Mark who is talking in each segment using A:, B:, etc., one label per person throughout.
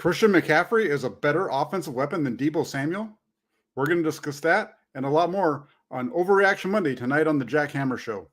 A: Christian McCaffrey is a better offensive weapon than Deebo Samuel? We're going to discuss that and a lot more on Overreaction Monday tonight on the Jack Hammer Show.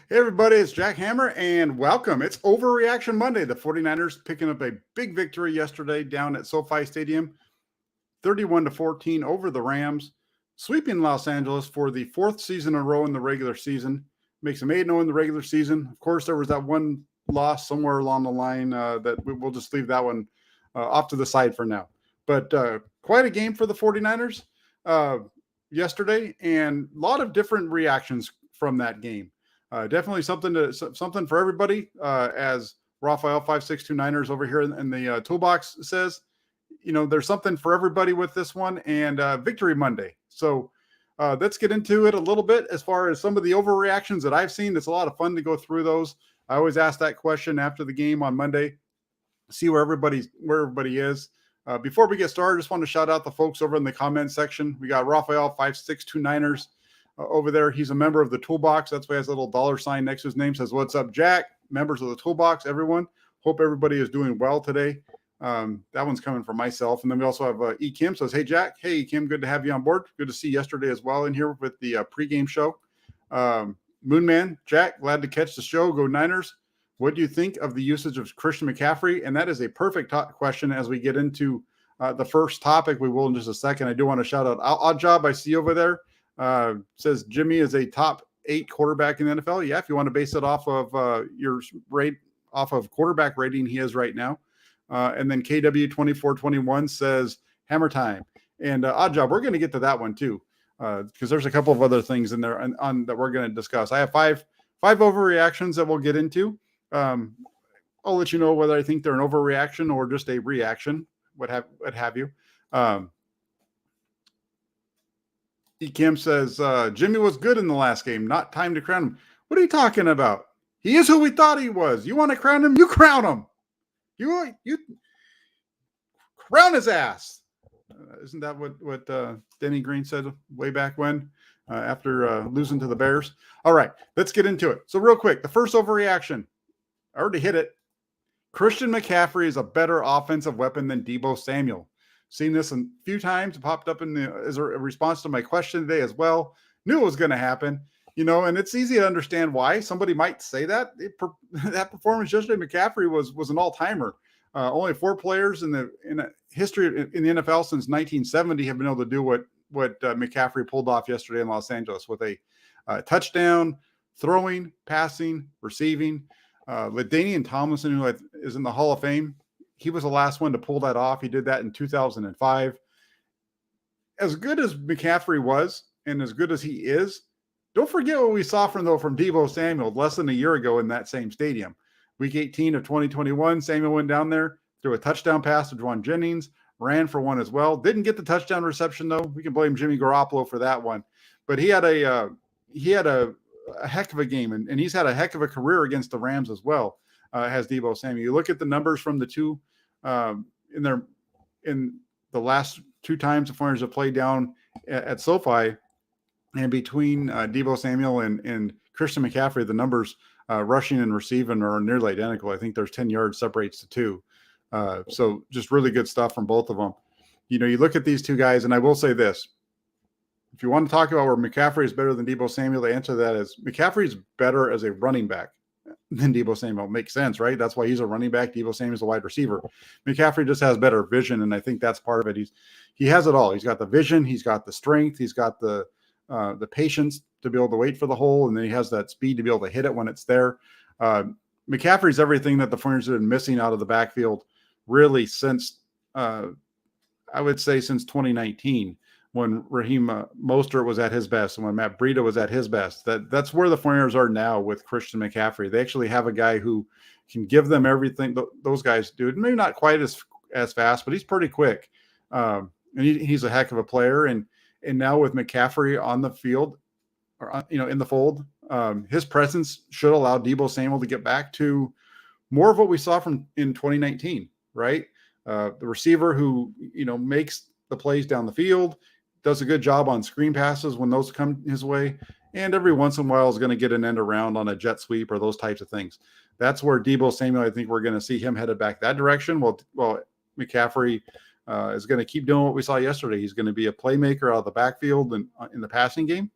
A: Hey everybody, it's Jack Hammer and welcome. It's Overreaction Monday. The 49ers picking up a big victory yesterday down at SoFi Stadium, 31-14 over the Rams, sweeping Los Angeles for the fourth season in a row in the regular season. Makes them 8-0 in the regular season. Of course, there was that one loss somewhere along the line that we'll just leave that one off to the side for now. But quite a game for the 49ers yesterday, and a lot of different reactions from that game. Definitely something for everybody, as Raphael 5629ers over here in the toolbox says. You know, there's something for everybody with this one, and Victory Monday. So let's get into it a little bit as far as some of the overreactions that I've seen. It's a lot of fun to go through those. I always ask that question after the game on Monday, see where everybody is. Before we get started, I just want to shout out the folks over in the comment section. We got Raphael 5629ers. Over there, he's a member of the Toolbox. That's why he has a little $ next to his name. Says, "What's up, Jack?" Members of the Toolbox, everyone. Hope everybody is doing well today. That one's coming from myself. And then we also have E. Kim says, "Hey, Jack." Hey, Kim, good to have you on board. Good to see you yesterday as well in here with the pregame show. Moonman, Jack, glad to catch the show. Go Niners. What do you think of the usage of Christian McCaffrey? And that is a perfect question as we get into the first topic. We will in just a second. I do want to shout out Odd Job. I see over there. Says Jimmy is a top 8 quarterback in the NFL. Yeah, if you want to base it off of your rate, off of quarterback rating he is right now. And then KW2421 says Hammer Time. And Odd Job, we're going to get to that one too, because there's a couple of other things in there on that we're going to discuss. I have five overreactions that we'll get into. I'll let you know whether I think they're an overreaction or just a reaction, what have you. Kim says, Jimmy was good in the last game. Not time to crown him. What are you talking about? He is who we thought he was. You want to crown him? You crown him. You crown his ass. Isn't that what Denny Green said way back when after losing to the Bears? All right, let's get into it. So real quick, the first overreaction. I already hit it. Christian McCaffrey is a better offensive weapon than Deebo Samuel. Seen this a few times. It popped up as a response to my question today as well. Knew it was going to happen, you know, and it's easy to understand why somebody might say that. That performance yesterday, McCaffrey was an all-timer. Only 4 players in the history in the NFL since 1970 have been able to do what McCaffrey pulled off yesterday in Los Angeles with a touchdown, throwing, passing, receiving. LaDainian Tomlinson, who is in the Hall of Fame, he was the last one to pull that off. He did that in 2005. As good as McCaffrey was, and as good as he is, don't forget what we saw from Deebo Samuel less than a year ago in that same stadium. Week 18 of 2021, Samuel went down there, threw a touchdown pass to Juwan Jennings, ran for one as well. Didn't get the touchdown reception, though. We can blame Jimmy Garoppolo for that one. But he had a heck of a game, and he's had a heck of a career against the Rams as well, has Deebo Samuel. You look at the numbers from the two in the last 2 times the 49ers have played down at SoFi, and between Deebo Samuel and Christian McCaffrey, the numbers rushing and receiving are nearly identical. I think there's 10 yards separates the two. So just really good stuff from both of them. You know, you look at these two guys, and I will say this. If you want to talk about where McCaffrey is better than Deebo Samuel, the answer to that is McCaffrey is better as a running back than Deebo Samuel. Makes sense, right? That's why he's a running back. Deebo Samuel is a wide receiver. McCaffrey just has better vision, and I think that's part of it. He has it all. He's got the vision. He's got the strength. He's got the patience to be able to wait for the hole, and then he has that speed to be able to hit it when it's there. McCaffrey's everything that the 49ers have been missing out of the backfield really since, I would say, since 2019. when Raheem Mostert was at his best and when Matt Breida was at his best. That's where the 49ers are now with Christian McCaffrey. They actually have a guy who can give them everything those guys do. Maybe not quite as fast, but he's pretty quick. And he's a heck of a player. And now with McCaffrey on the field, or in the fold, his presence should allow Deebo Samuel to get back to more of what we saw from in 2019, right? The receiver who makes the plays down the field, does a good job on screen passes when those come his way, and every once in a while is going to get an end around on a jet sweep or those types of things. That's where Deebo Samuel, I think we're going to see him headed back that direction. Well, McCaffrey is going to keep doing what we saw yesterday. He's going to be a playmaker out of the backfield and in the passing game,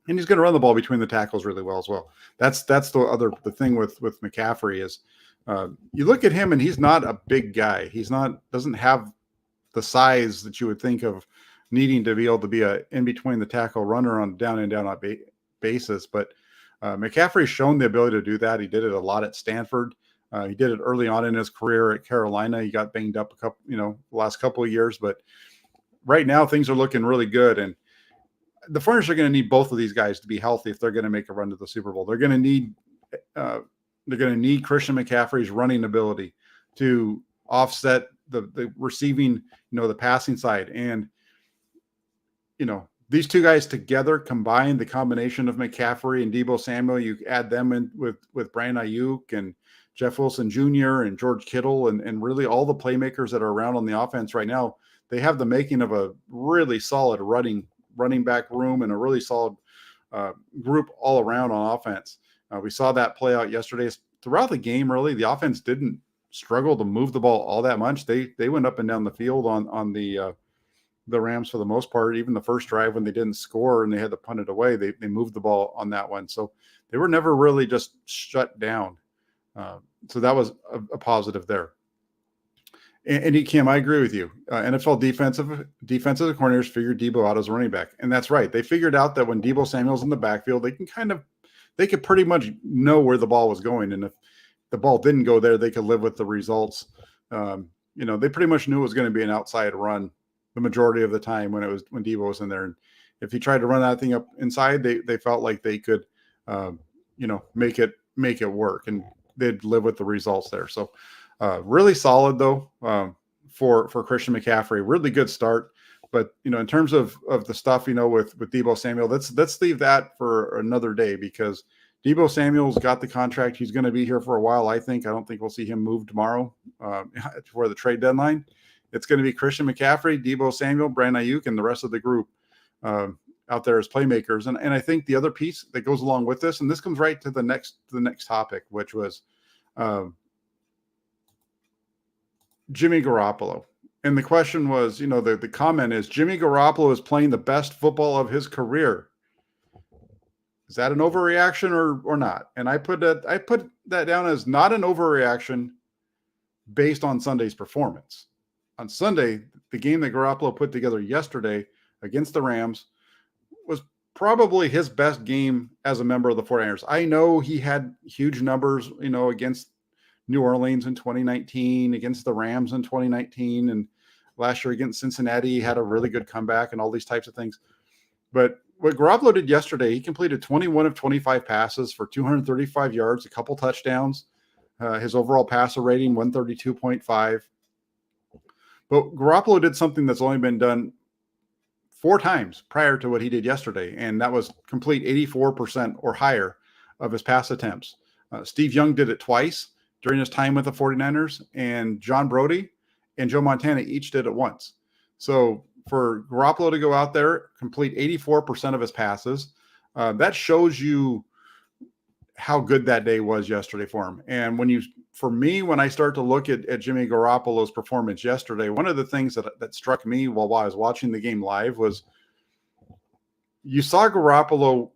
A: and he's going to run the ball between the tackles really well as well. That's the thing with McCaffrey is you look at him and he's not a big guy. Doesn't have the size that you would think of needing to be able to be a in between the tackle runner on down and down basis. But McCaffrey's shown the ability to do that. He did it a lot at Stanford. He did it early on in his career at Carolina. He got banged up the last couple of years, but right now things are looking really good. And the 49ers are going to need both of these guys to be healthy if they're going to make a run to the Super Bowl. They're going to need Christian McCaffrey's running ability to offset the receiving, the passing side. And, these two guys together combined, the combination of McCaffrey and Deebo Samuel, you add them in with Brandon Ayuk and Jeff Wilson Jr. and George Kittle and really all the playmakers that are around on the offense right now, they have the making of a really solid running back room and a really solid group all around on offense. We saw that play out yesterday. Throughout the game, really, the offense didn't struggle to move the ball all that much. They went up and down the field on the Rams for the most part. Even the first drive when they didn't score and they had to punt it away, they moved the ball on that one. So they were never really just shut down. So that was a positive there. And Kim, I agree with you. NFL defensive coordinators figured Deebo out as a running back, and that's right. They figured out that when Deebo Samuel's in the backfield, they could pretty much know where the ball was going, and if the ball didn't go there, they could live with the results. They pretty much knew it was going to be an outside run the majority of the time when Deebo was in there, and if he tried to run that thing up inside, they felt like they could, make it work, and they'd live with the results there. So. Really solid though for Christian McCaffrey. Really good start, but in terms of the stuff with Deebo Samuel, let's leave that for another day because Deebo Samuel's got the contract. He's going to be here for a while. I don't think we'll see him move tomorrow for the trade deadline. It's going to be Christian McCaffrey, Deebo Samuel, Brandon Ayuk, and the rest of the group out there as playmakers. And I think the other piece that goes along with this, and this comes right to the next topic, which was. Jimmy Garoppolo. And the question was, the comment is Jimmy Garoppolo is playing the best football of his career. Is that an overreaction or not? And I put that down as not an overreaction based on Sunday's performance. On Sunday, the game that Garoppolo put together yesterday against the Rams was probably his best game as a member of the 49ers. I know he had huge numbers, against New Orleans in 2019, against the Rams in 2019, and last year against Cincinnati, he had a really good comeback and all these types of things. But what Garoppolo did yesterday, he completed 21 of 25 passes for 235 yards, a couple touchdowns. His overall passer rating, 132.5. But Garoppolo did something that's only been done 4 times prior to what he did yesterday, and that was complete 84% or higher of his pass attempts. Steve Young did it twice during his time with the 49ers, and John Brody and Joe Montana each did it once. So for Garoppolo to go out there, complete 84% of his passes, that shows you how good that day was yesterday for him. And when I start to look at Jimmy Garoppolo's performance yesterday, one of the things that struck me while I was watching the game live was you saw Garoppolo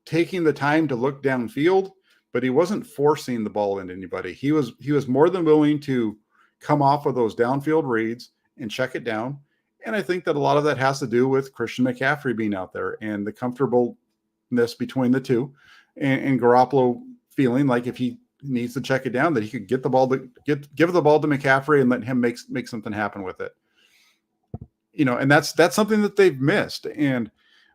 A: taking the time to look downfield, but he wasn't forcing the ball into anybody. He was more than willing to come off of those downfield reads and check it down. And I think that a lot of that has to do with Christian McCaffrey being out there and the comfortableness between the two, and Garoppolo feeling like if he needs to check it down, that he could give the ball to McCaffrey and let him make something happen with it. and that's something that they've missed. And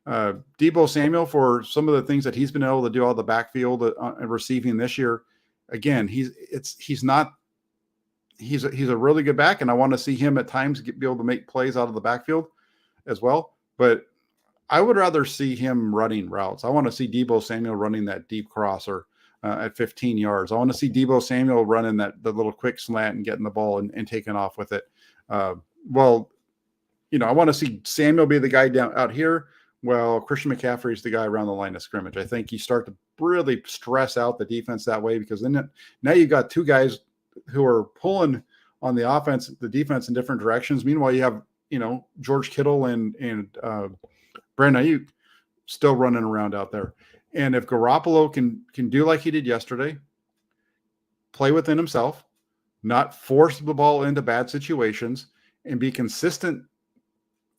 A: Deebo Samuel, for some of the things that he's been able to do all the backfield receiving this year, again, he's a really good back, and I want to see him at times be able to make plays out of the backfield as well. But I would rather see him running routes. I want to see Deebo Samuel running that deep crosser at 15 yards. I want to see Deebo Samuel running the little quick slant and getting the ball and taking off with it. I want to see Samuel be the guy down out here. Well, Christian McCaffrey is the guy around the line of scrimmage. I think you start to really stress out the defense that way, because then now you've got two guys who are pulling on the offense, the defense in different directions. Meanwhile, you have, George Kittle and Brandon Ayuk still running around out there. And if Garoppolo can do like he did yesterday, play within himself, not force the ball into bad situations, and be consistent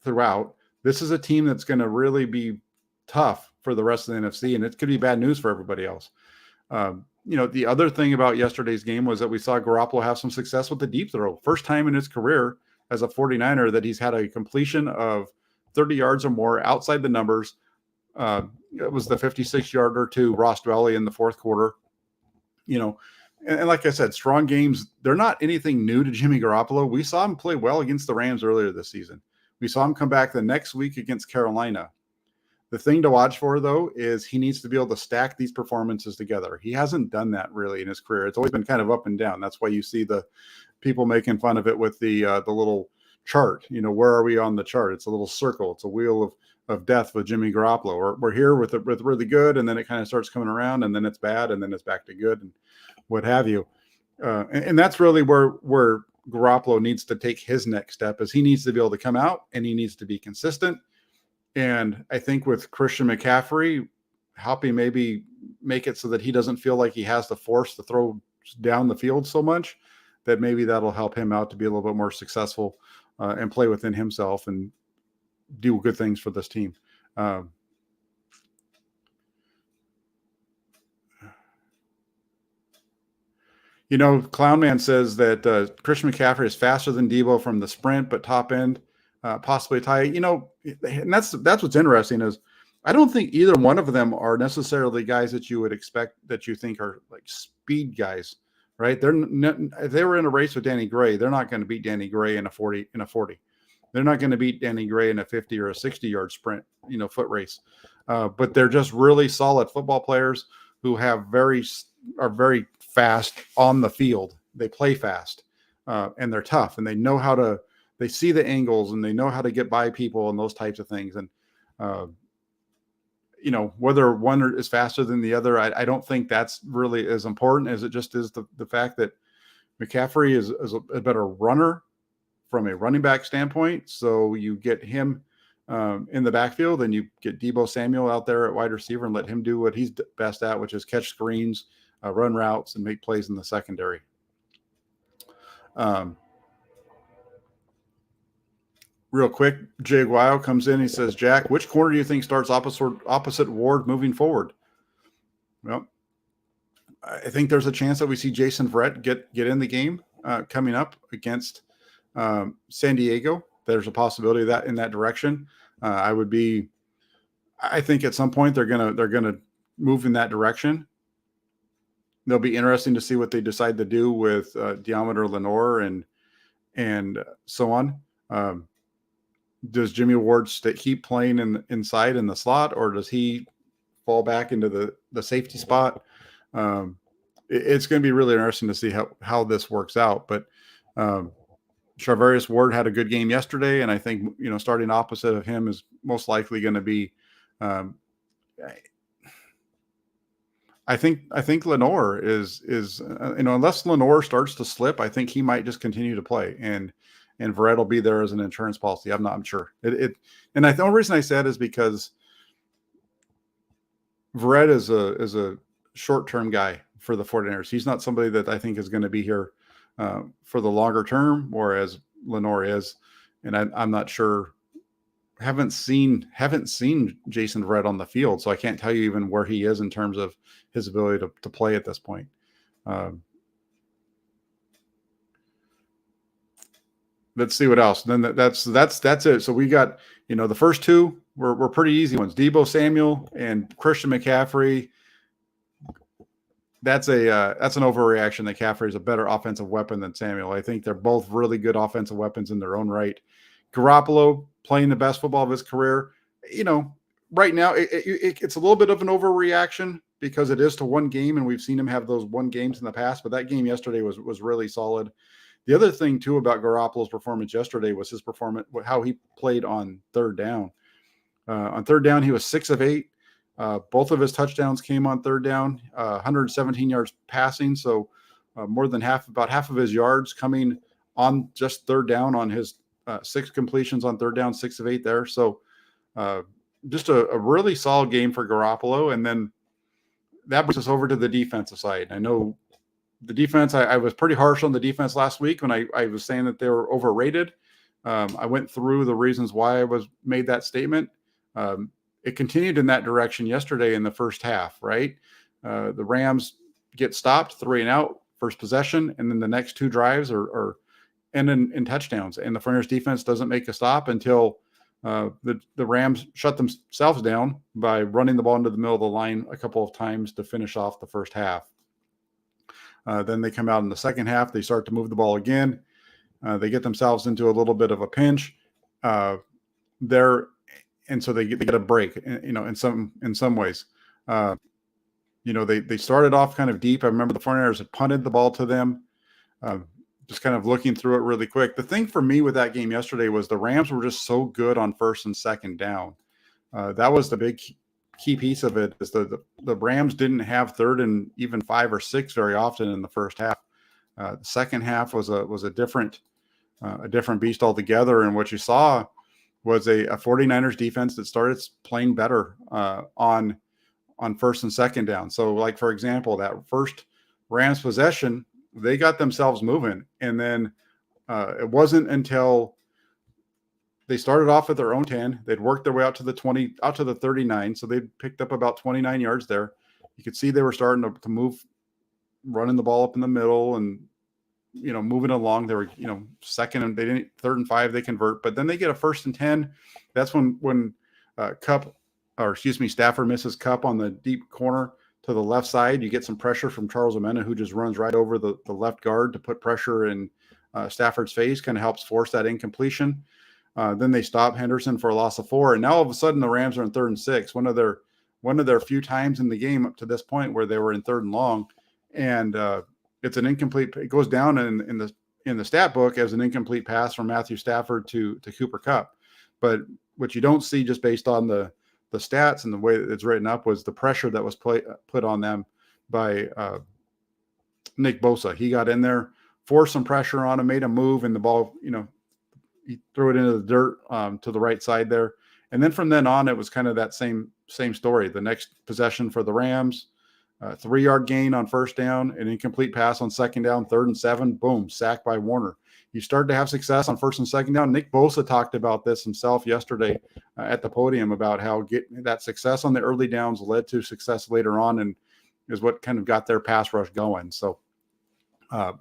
A: throughout, this is a team that's going to really be tough for the rest of the NFC, and it could be bad news for everybody else. The other thing about yesterday's game was that we saw Garoppolo have some success with the deep throw. First time in his career as a 49er that he's had a completion of 30 yards or more outside the numbers. It was the 56-yarder to Ross Dwelly in the fourth quarter. And like I said, strong games, they're not anything new to Jimmy Garoppolo. We saw him play well against the Rams earlier this season. We saw him come back the next week against Carolina. The thing to watch for, though, is he needs to be able to stack these performances together. He hasn't done that really in his career. It's always been kind of up and down. That's why you see the people making fun of it with the little chart. Where are we on the chart? It's a little circle. It's a wheel of death with Jimmy Garoppolo. We're here with really good, and then it kind of starts coming around, and then it's bad, and then it's back to good, and what have you. And that's really where Garoppolo needs to take his next step, is he needs to be able to come out and he needs to be consistent. And I think with Christian McCaffrey, helping maybe make it so that he doesn't feel like he has to force to throw down the field so much, that maybe that'll help him out to be a little bit more successful and play within himself and do good things for this team. Clown Man says that Christian McCaffrey is faster than Deebo from the sprint, but top end, possibly tie. And that's what's interesting, is I don't think either one of them are necessarily guys that you would expect, that you think are like speed guys, right? If they were in a race with Danny Gray, they're not going to beat Danny Gray in a 40. They're not going to beat Danny Gray in a 50 or a 60-yard sprint, foot race. But they're just really solid football players who are very fast on the field. They play fast, and they're tough, and they see the angles, and they know how to get by people and those types of things. And, whether one is faster than the other, I don't think that's really as important as it just is the fact that McCaffrey is a better runner from a running back standpoint. So you get him in the backfield, and you get Deebo Samuel out there at wide receiver and let him do what he's best at, which is catch screens, run routes, and make plays in the secondary. Real quick, Jay Guile comes in. He says, Jack, which corner do you think starts opposite Ward moving forward? Well, I think there's a chance that we see Jason Verrett get in the game coming up against San Diego. There's a possibility of that in that direction. I think at some point they're gonna move in that direction. It'll be interesting to see what they decide to do with Deommodore Lenoir and so on. Does Jimmy Ward keep playing inside in the slot, or does he fall back into the safety spot? It's going to be really interesting to see how this works out. But Charvarius Ward had a good game yesterday, and I think starting opposite of him is most likely going to be. I think Lenoir is unless Lenoir starts to slip, I think he might just continue to play, and Verrett will be there as an insurance policy. I'm sure and the only reason I said is because Verrett is a short-term guy for the 49ers. He's not somebody that I think is going to be here for the longer term, whereas Lenoir is, and I'm not sure. Haven't seen Jason Verrett on the field, so I can't tell you even where he is in terms of his ability to play at this point. let's see what else. Then that's it. So we got, the first two were pretty easy ones. Deebo Samuel and Christian McCaffrey. That's an overreaction. That McCaffrey is a better offensive weapon than Samuel. I think they're both really good offensive weapons in their own right. Garoppolo playing the best football of his career. Right now it's a little bit of an overreaction because it is to one game, and we've seen him have those one games in the past. But that game yesterday was really solid. The other thing too about Garoppolo's performance yesterday was his performance, how he played on third down. On third down, he was 6 of 8. Both of his touchdowns came on third down, 117 yards passing. So about half of his yards coming on just third down on his 6 completions on third down, 6 of 8 there. So just a really solid game for Garoppolo. And then that brings us over to the defensive side. I know the defense, I was pretty harsh on the defense last week when I was saying that they were overrated. I went through the reasons why I made that statement. It continued in that direction yesterday in the first half, right? The Rams get stopped, 3 and out, first possession, and then the next 2 drives are ending in touchdowns. And the 49ers defense doesn't make a stop until the Rams shut themselves down by running the ball into the middle of the line a couple of times to finish off the first half. Then they come out in the second half. They start to move the ball again. They get themselves into a little bit of a pinch. And so they get a break, in some ways. They started off kind of deep. I remember the 49ers had punted the ball to them. Just kind of looking through it really quick. The thing for me with that game yesterday was the Rams were just so good on first and second down. That was the big key piece of it, is the Rams didn't have third and even 5 or 6 very often in the first half. The second half was a different beast altogether. And what you saw was a 49ers defense that started playing better on first and second down. So, like, for example, that first Rams possession, they got themselves moving. And then it wasn't until they started off at their own 10. They'd worked their way out to the 20, out to the 39. So they picked up about 29 yards there. You could see they were starting to move, running the ball up in the middle and, moving along. They were, second and they didn't, 3rd and 5, they convert, but then they get a 1st and 10. That's when Stafford misses Cup on the deep corner to the left side. You get some pressure from Charles Omena, who just runs right over the left guard to put pressure in Stafford's face, kind of helps force that incompletion. Then they stop Henderson for a loss of 4. And now all of a sudden the Rams are in 3rd and 6, one of their few times in the game up to this point where they were in 3rd and long. And it's an incomplete. It goes down in the stat book as an incomplete pass from Matthew Stafford to Cooper Kupp. But what you don't see, just based on the stats and the way that it's written up, was the pressure that was put on them by Nick Bosa. He got in there, forced some pressure on him, made a move, and the ball, he threw it into the dirt to the right side there. And then from then on, it was kind of that same story. The next possession for the Rams, 3-yard gain on first down, an incomplete pass on second down, 3rd and 7, boom, sacked by Warner. You start to have success on first and second down. Nick Bosa talked about this himself yesterday at the podium about how getting that success on the early downs led to success later on, and is what kind of got their pass rush going. So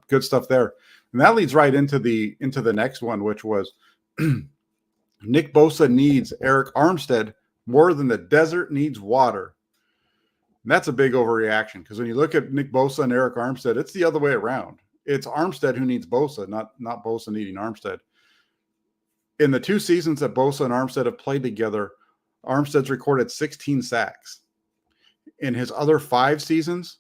A: good stuff there. And that leads right into the next one, which was Nick Bosa needs Eric Armstead more than the desert needs water. And that's a big overreaction, because when you look at Nick Bosa and Eric Armstead, it's the other way around. It's Armstead who needs Bosa, not Bosa needing Armstead. In the 2 seasons that Bosa and Armstead have played together, Armstead's recorded 16 sacks. In his other 5 seasons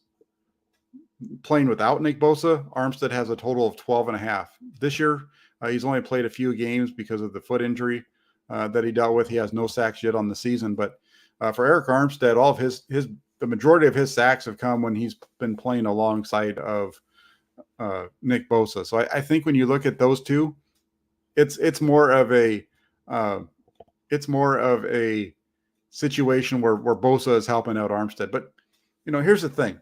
A: playing without Nick Bosa, Armstead has a total of 12.5. This year, he's only played a few games because of the foot injury that he dealt with. He has no sacks yet on the season. But for Eric Armstead, all of the majority of his sacks have come when he's been playing alongside of Nick Bosa. So I think when you look at those two, it's more of a situation where Bosa is helping out Armstead. But here's the thing: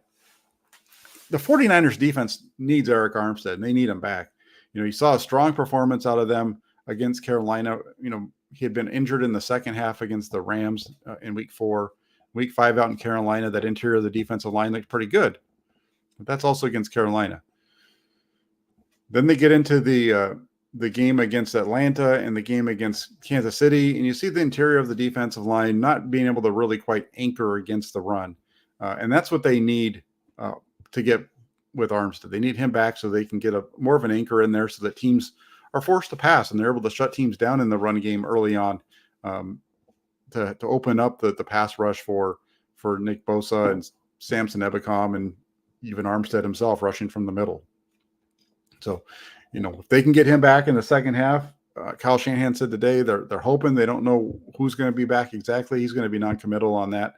A: the 49ers defense needs Eric Armstead, and they need him back. You saw a strong performance out of them against Carolina. He had been injured in the second half against the Rams in week 4. Week 5 out in Carolina, that interior of the defensive line looked pretty good. But that's also against Carolina. Then they get into the the game against Atlanta and the game against Kansas City, and you see the interior of the defensive line not being able to really quite anchor against the run. And that's what they need to get with Armstead. They need him back so they can get more of an anchor in there so that teams are forced to pass and they're able to shut teams down in the run game early on, to open up the pass rush for Nick Bosa and Samson Ebicom and even Armstead himself rushing from the middle. So, if they can get him back in the second half, Kyle Shanahan said today they're hoping. They don't know who's going to be back exactly. He's going to be non-committal on that.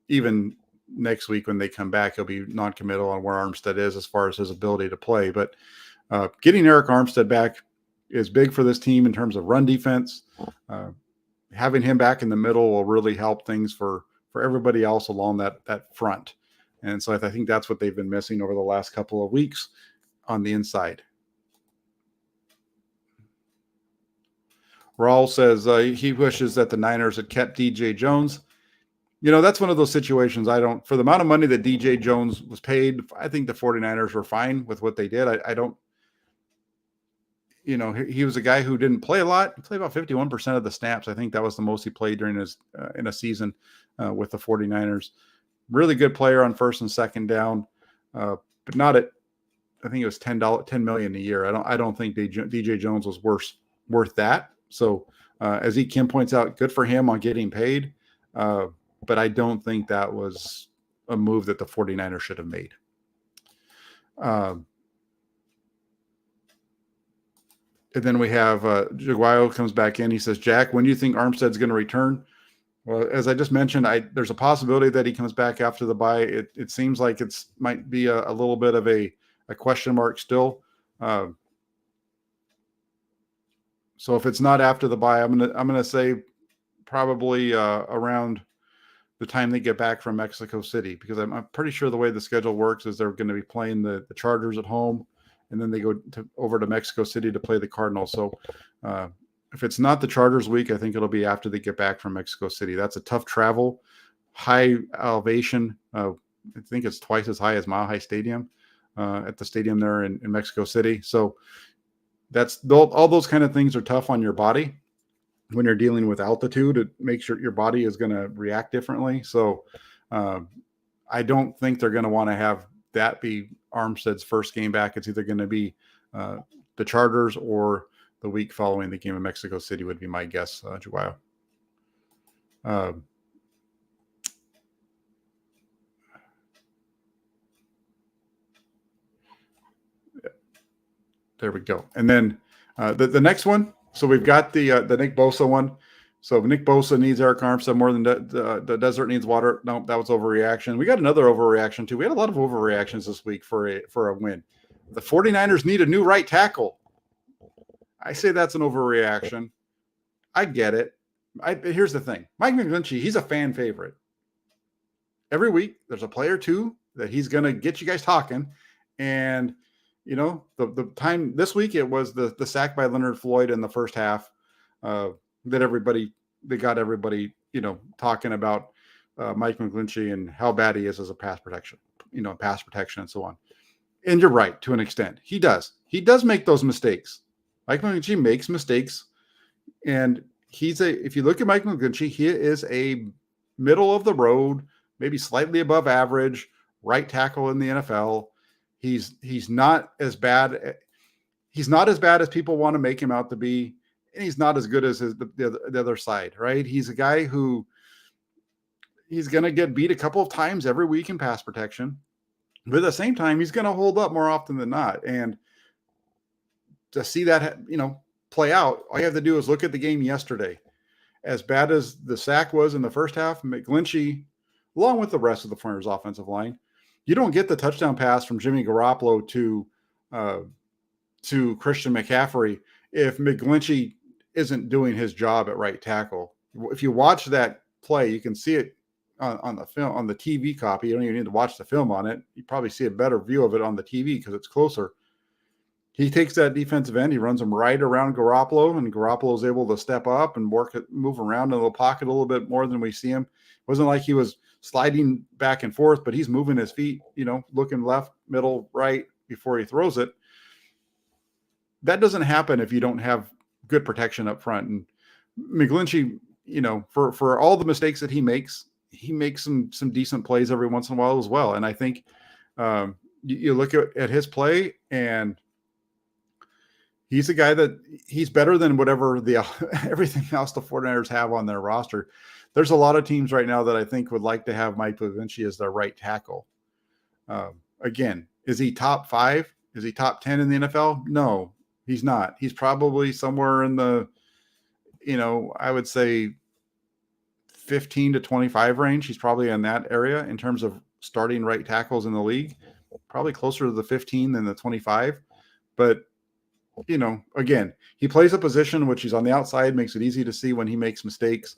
A: Even next week when they come back, he'll be non-committal on where Armstead is as far as his ability to play. But getting Eric Armstead back is big for this team in terms of run defense. Having him back in the middle will really help things for everybody else along that front. And so I think that's what they've been missing over the last couple of weeks on the inside. Raul says he wishes that the Niners had kept DJ Jones. That's one of those situations for the amount of money that DJ Jones was paid, I think the 49ers were fine with what they did. I don't, he was a guy who didn't play a lot. He played about 51% of the snaps. I think that was the most he played during his in a season with the 49ers. Really good player on first and second down, but not at, I think it was $10 million a year. I don't think DJ Jones was worth that. So as E. Kim points out, good for him on getting paid. But I don't think that was a move that the 49ers should have made. And then we have Jaguayo comes back in. He says, Jack, when do you think Armstead's going to return? Well, as I just mentioned, there's a possibility that he comes back after the bye. It seems like might be a little bit of a question mark still. So if it's not after the bye, I'm gonna say probably around the time they get back from Mexico City, because I'm pretty sure the way the schedule works is they're going to be playing the Chargers at home, and then they go over to Mexico City to play the Cardinals. So if it's not the Chargers week, I think it'll be after they get back from Mexico City. That's a tough travel, high elevation. I think it's twice as high as Mile High Stadium at the stadium there in Mexico City. So all those kind of things are tough on your body when you're dealing with altitude. It makes your body is going to react differently. So I don't think they're going to want to have that be Armstead's first game back. It's either going to be the Chargers or the week following the game in Mexico City would be my guess, Jaguayo. There we go. And then the next one. So we've got the Nick Bosa one. So Nick Bosa needs Eric Armstead more than the desert needs water. No, that was overreaction. We got another overreaction too. We had a lot of overreactions this week for a win. The 49ers need a new right tackle. I say that's an overreaction. I get it. Here's the thing. Mike McGlinchey, he's a fan favorite. Every week there's a player or two that he's going to get you guys talking. And the time this week, it was the sack by Leonard Floyd in the first half that got everybody, talking about Mike McGlinchey and how bad he is as a pass protection and so on. And you're right to an extent. He does make those mistakes. Mike McGlinchey makes mistakes, and if you look at Mike McGlinchey, he is a middle of the road, maybe slightly above average right tackle in the NFL. He's not as bad. He's not as bad as people want to make him out to be, and he's not as good as the other side, right? He's a guy who he's going to get beat a couple of times every week in pass protection, but at the same time, he's going to hold up more often than not. And to see that, play out, all you have to do is look at the game yesterday. As bad as the sack was in the first half, McGlinchey, along with the rest of the 49ers offensive line, you don't get the touchdown pass from Jimmy Garoppolo to Christian McCaffrey if McGlinchey isn't doing his job at right tackle. If you watch that play, you can see it on the film, on the TV copy. You don't even need to watch the film on it. You probably see a better view of it on the TV because it's closer. He takes that defensive end, he runs him right around Garoppolo, and Garoppolo is able to step up and move around in the pocket a little bit more than we see him. It wasn't like he was sliding back and forth, but he's moving his feet, looking left, middle, right before he throws it. that doesn't happen if you don't have good protection up front. And McGlinchey, for all the mistakes that he makes some decent plays every once in a while as well. And I think you look at his play, and he's a guy that he's better than whatever everything else the 49ers have on their roster. There's a lot of teams right now that I think would like to have Mike McGlinchey as their right tackle. Again, is he top 5? Is he top 10 in the NFL? No, he's not. He's probably somewhere in the, I would say 15 to 25 range. He's probably in that area in terms of starting right tackles in the league, probably closer to the 15 than the 25. But, again, he plays a position which he's on the outside, makes it easy to see when he makes mistakes.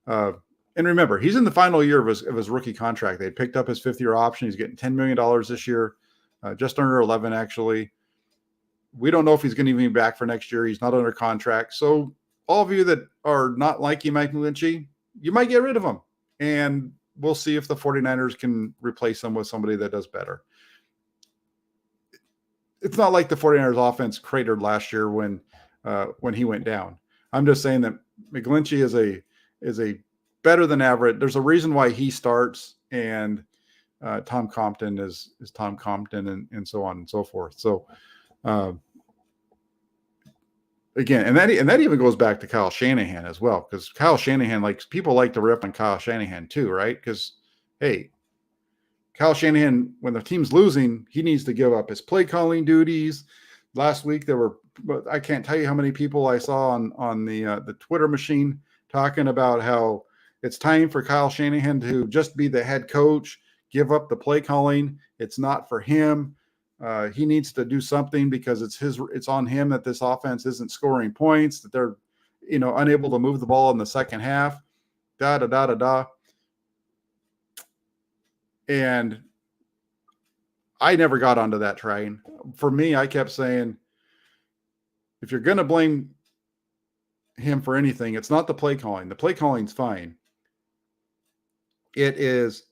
A: And remember, he's in the final year of his rookie contract. They picked up his 5th-year option. He's getting $10 million this year, just under 11, actually. We don't know if he's going to even be back for next year. He's not under contract. So all of you that are not liking Mike McGlinchey, you might get rid of him. And we'll see if the 49ers can replace him with somebody that does better. It's not like the 49ers offense cratered last year when he went down. I'm just saying that McGlinchey is a better than average. There's a reason why he starts, and Tom Compton is Tom Compton, and so on and so forth. So again, and that even goes back to Kyle Shanahan as well, because Kyle Shanahan, people like to rip on Kyle Shanahan too, right? Because hey, Kyle Shanahan, when the team's losing, he needs to give up his play calling duties. Last week I can't tell you how many people I saw on the Twitter machine talking about how it's time for Kyle Shanahan to just be the head coach, give up the play calling. It's not for him. He needs to do something because it's on him that this offense isn't scoring points, that they're, unable to move the ball in the second half, And I never got onto that train. For me, I kept saying, if you're going to blame him for anything, it's not the play calling. The play calling's fine. It is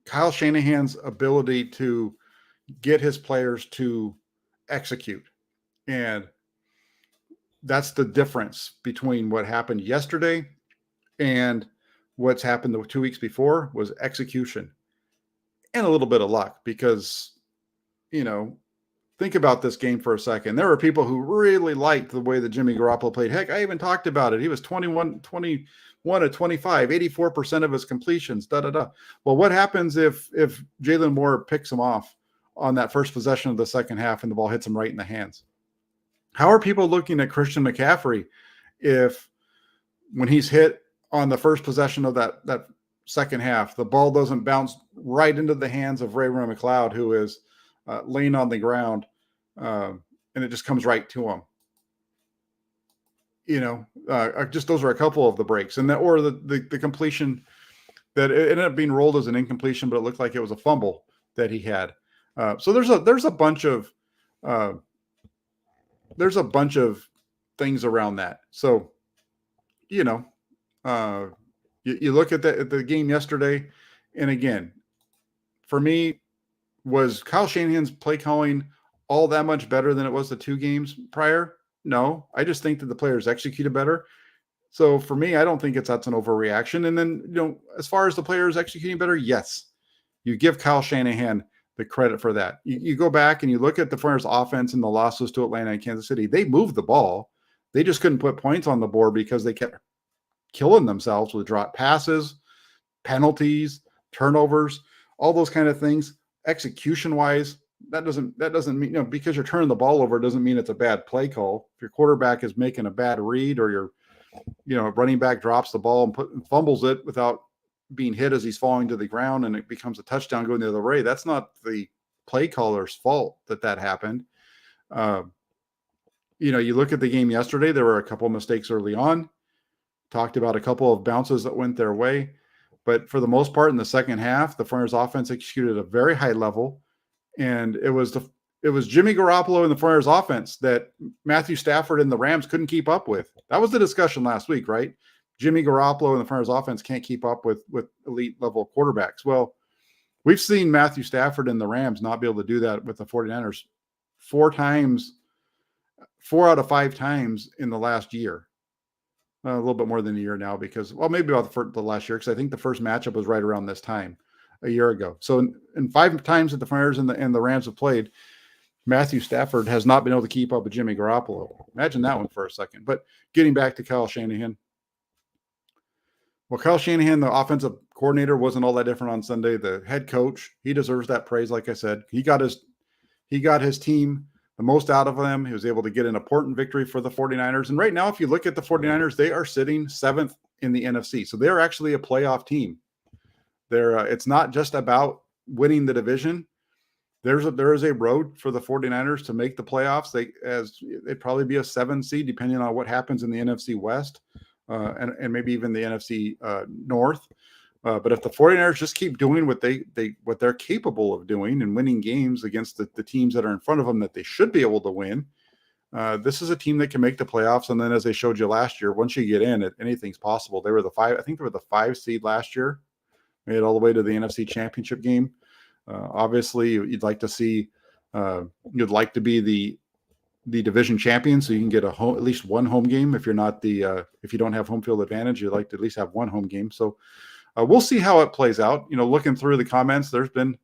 A: Kyle Shanahan's ability to get his players to execute. And that's the difference between what happened yesterday and what's happened the 2 weeks before was execution and a little bit of luck, because, think about this game for a second. There were people who really liked the way that Jimmy Garoppolo played. Heck, I even talked about it. He was 21 to 25, 84% of his completions, Well, what happens if Jalen Moore picks him off on that first possession of the second half and the ball hits him right in the hands? How are people looking at Christian McCaffrey if when he's hit on the first possession of that second half, the ball doesn't bounce right into the hands of Ray McLeod, who is laying on the ground, and it just comes right to him? Just those are a couple of the breaks, and or the completion that it ended up being rolled as an incompletion, but it looked like it was a fumble that he had. So there's a bunch of things around that. So, you look at the game yesterday, and again, for me, was Kyle Shanahan's play calling all that much better than it was the 2 games prior? No, I just think that the players executed better. So for me, I don't think that's an overreaction. And then, as far as the players executing better, yes, you give Kyle Shanahan the credit for that. You go back and you look at the 49ers offense and the losses to Atlanta and Kansas City. They moved the ball. They just couldn't put points on the board because they kept killing themselves with drop passes, penalties, turnovers, all those kind of things. Execution wise, that doesn't mean, because you're turning the ball over, doesn't mean it's a bad play call. If your quarterback is making a bad read, or your running back drops the ball and fumbles it without being hit as he's falling to the ground, and it becomes a touchdown going the other way, that's not the play caller's fault that happened. You look at the game yesterday, there were a couple of mistakes early on. Talked about a couple of bounces that went their way. But for the most part, in the second half, the 49ers offense executed at a very high level. And it was Jimmy Garoppolo and the 49ers offense that Matthew Stafford and the Rams couldn't keep up with. That was the discussion last week, right? Jimmy Garoppolo and the 49ers offense can't keep up with elite level quarterbacks. Well, we've seen Matthew Stafford and the Rams not be able to do that with the 49ers 4 out of 5 times in the last year. A little bit more than a year now because, well, maybe about the last year because I think the first matchup was right around this time a year ago. So in 5 times that the Flyers and the Rams have played, Matthew Stafford has not been able to keep up with Jimmy Garoppolo. Imagine that one for a second. But getting back to Kyle Shanahan. Well, Kyle Shanahan, the offensive coordinator, wasn't all that different on Sunday. The head coach, he deserves that praise. Like I said, he got his team the most out of them. He was able to get an important victory for the 49ers. And right now, if you look at the 49ers, they are sitting 7th in the NFC. So they're actually a playoff team. It's not just about winning the division. There is a road for the 49ers to make the playoffs. They'd probably be a 7 seed, depending on what happens in the NFC West and maybe even the NFC North. But if the 49ers just keep doing what they're capable of doing and winning games against the teams that are in front of them that they should be able to win, this is a team that can make the playoffs. And then, as they showed you last year, once you get in, anything's possible. They were I think they were the 5 seed last year, made it all the way to the NFC Championship game. Obviously, you'd like to be the division champion, so you can get at least one home game. If you're not if you don't have home field advantage, you'd like to at least have one home game. So. We'll see how it plays out. Looking through the comments, there's been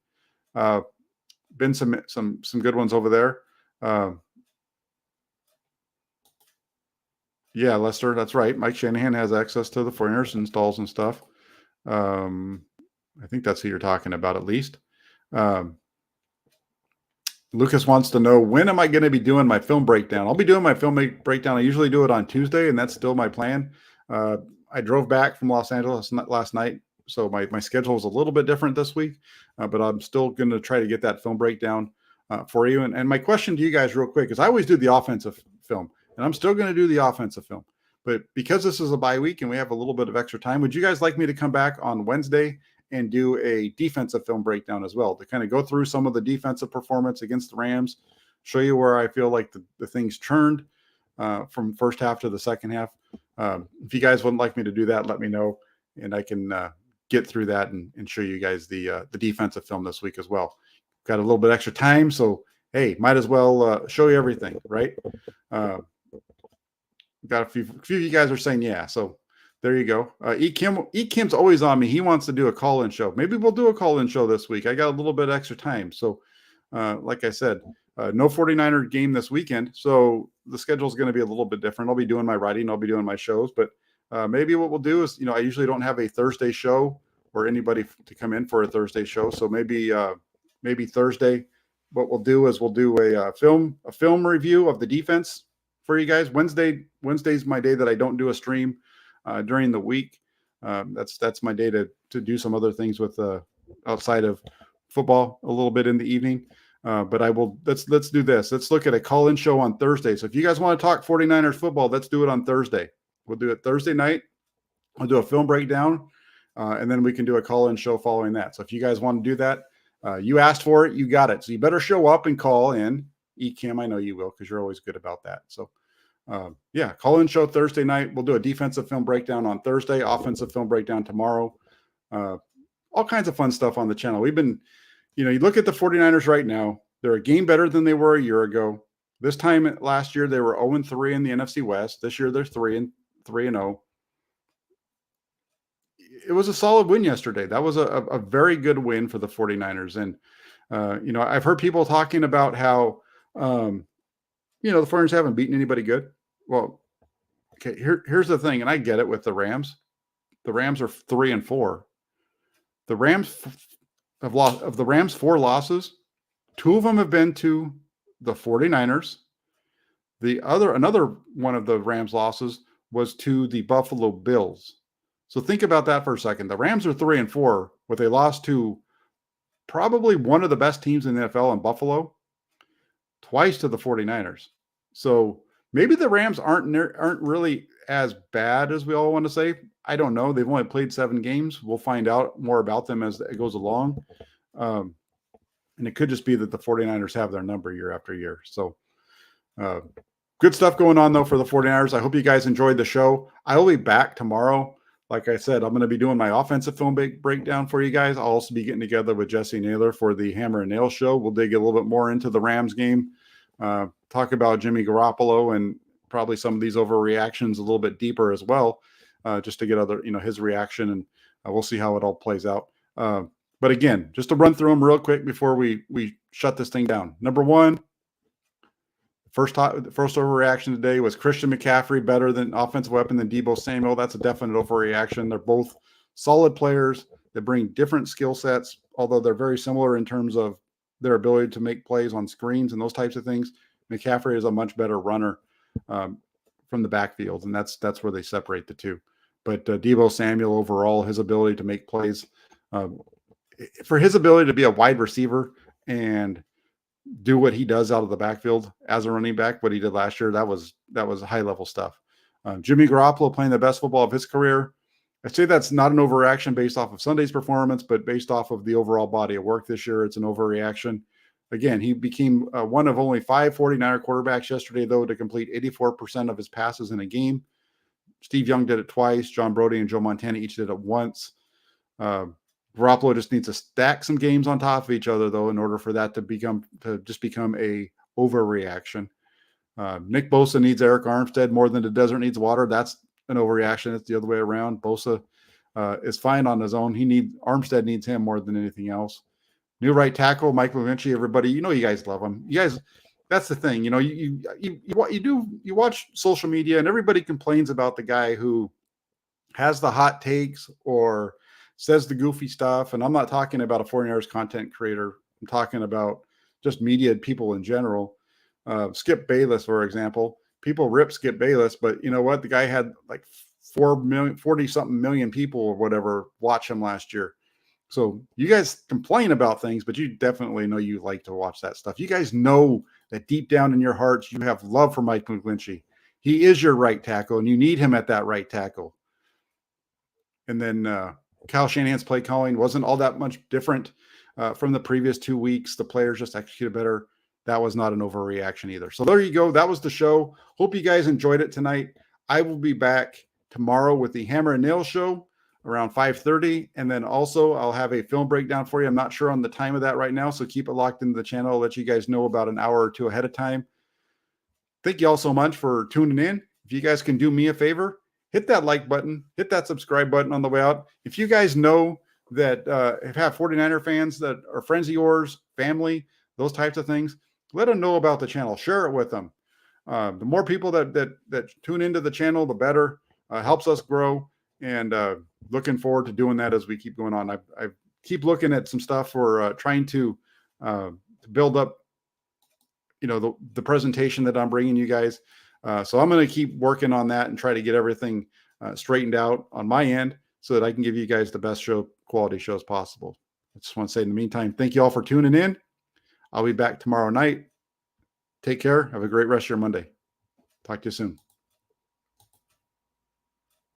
A: some good ones over there. Yeah, Lester, that's right. Mike Shanahan has access to the 49ers installs and stuff. I think that's who you're talking about, at least. Lucas wants to know, when am I going to be doing my film breakdown? I'll be doing my film breakdown. I usually do it on Tuesday, and that's still my plan. I drove back from Los Angeles last night, so my schedule is a little bit different this week, but I'm still going to try to get that film breakdown for you. And my question to you guys real quick is, I always do the offensive film, and I'm still going to do the offensive film. But because this is a bye week and we have a little bit of extra time, would you guys like me to come back on Wednesday and do a defensive film breakdown as well, to kind of go through some of the defensive performance against the Rams, show you where I feel like the things turned from first half to the second half? If you guys wouldn't like me to do that, let me know, and I can get through that and show you guys the defensive film this week as well. Got a little bit extra time, so hey, might as well show you everything, right? Got a few of you guys are saying yeah, so there you go. Kim's always on me. He wants to do a call-in show. Maybe we'll do a call-in show this week. I got a little bit extra time, so like I said, no 49er game this weekend, so the schedule is going to be a little bit different. I'll be doing my writing, I'll be doing my shows, but maybe what we'll do is, I usually don't have a Thursday show or anybody to come in for a Thursday show, so maybe Thursday, what we'll do is we'll do a film review of the defense for you guys. Wednesday's my day that I don't do a stream during the week. That's my day to do some other things with outside of football a little bit in the evening. But I will, let's do this. Let's look at a call-in show on Thursday. So if you guys want to talk 49ers football, let's do it on Thursday. We'll do it Thursday night. I'll do a film breakdown, and then we can do a call-in show following that. So if you guys want to do that, you asked for it, you got it. So you better show up and call in. Kim, I know you will, because you're always good about that. So yeah, call-in show Thursday night. We'll do a defensive film breakdown on Thursday, offensive film breakdown tomorrow. All kinds of fun stuff on the channel. We've been, you look at the 49ers right now, they're a game better than they were a year ago. This time last year, they were 0-3 in the NFC West. This year, they're 3-0. It was a solid win yesterday. That was a very good win for the 49ers. And, I've heard people talking about how, the 49ers haven't beaten anybody good. Well, okay, here's the thing, and I get it with the Rams. The Rams are 3-4. The Rams have lost, of the Rams' 4 losses, 2 of them have been to the 49ers. Another one of the Rams' losses was to the Buffalo Bills. So think about that for a second. The Rams are 3-4, but they lost to probably one of the best teams in the NFL in Buffalo, twice to the 49ers. So maybe the Rams aren't really as bad as we all want to say. I don't know. They've only played 7 games. We'll find out more about them as it goes along. And it could just be that the 49ers have their number year after year. So good stuff going on, though, for the 49ers. I hope you guys enjoyed the show. I will be back tomorrow. Like I said, I'm going to be doing my offensive film breakdown for you guys. I'll also be getting together with Jesse Naylor for the Hammer and Nail show. We'll dig a little bit more into the Rams game. talk about Jimmy Garoppolo and probably some of these overreactions a little bit deeper as well, just to get his reaction, and we'll see how it all plays out. But again, just to run through them real quick before we shut this thing down. Number one, first overreaction today was Christian McCaffrey better than offensive weapon than Deebo Samuel. That's a definite overreaction. They're both solid players that bring different skill sets, although they're very similar in terms of their ability to make plays on screens and those types of things. McCaffrey is a much better runner from the backfield, and that's where they separate the two. But Deebo Samuel overall, his ability to make plays, for his ability to be a wide receiver and do what he does out of the backfield as a running back, what he did last year, that was high level stuff. Jimmy Garoppolo playing the best football of his career. I say that's not an overreaction based off of Sunday's performance, but based off of the overall body of work this year, it's an overreaction. Again, he became one of only 5 49er quarterbacks yesterday, though, to complete 84% of his passes in a game. Steve Young did it twice. John Brody and Joe Montana each did it once. Garoppolo just needs to stack some games on top of each other, though, in order for that to become a overreaction. Nick Bosa needs Eric Armstead more than the desert needs water. That's an overreaction. It's the other way around. Bosa is fine on his own. Armstead needs him more than anything else. New right tackle, Mike McCaffrey. Everybody, you guys love him. You guys, that's the thing. You watch social media, and everybody complains about the guy who has the hot takes or says the goofy stuff. And I'm not talking about a 49ers content creator. I'm talking about just media people in general. Skip Bayless, for example. People rip Skip Bayless, but you know what? The guy had like 40-something million people or whatever watch him last year. So you guys complain about things, but you definitely know you like to watch that stuff. You guys know that deep down in your hearts, you have love for Mike McCaffrey. He is your right tackle, and you need him at that right tackle. And then Kyle Shanahan's play calling wasn't all that much different from the previous 2 weeks. The players just executed better. That was not an overreaction either. So there you go. That was the show. Hope you guys enjoyed it tonight. I will be back tomorrow with the Hammer and Nail show around 5:30. And then also I'll have a film breakdown for you. I'm not sure on the time of that right now, so keep it locked into the channel. I'll let you guys know about an hour or two ahead of time. Thank you all so much for tuning in. If you guys can do me a favor, hit that like button, hit that subscribe button on the way out. If you guys know that have 49er fans that are friends of yours, family, those types of things, let them know about the channel. Share it with them. The more people that tune into the channel, the better. Helps us grow. And looking forward to doing that as we keep going on. I keep looking at some stuff for trying to build up, the presentation that I'm bringing you guys. So I'm going to keep working on that and try to get everything straightened out on my end so that I can give you guys the best quality shows possible. I just want to say in the meantime, thank you all for tuning in. I'll be back tomorrow night. Take care. Have a great rest of your Monday. Talk to you soon.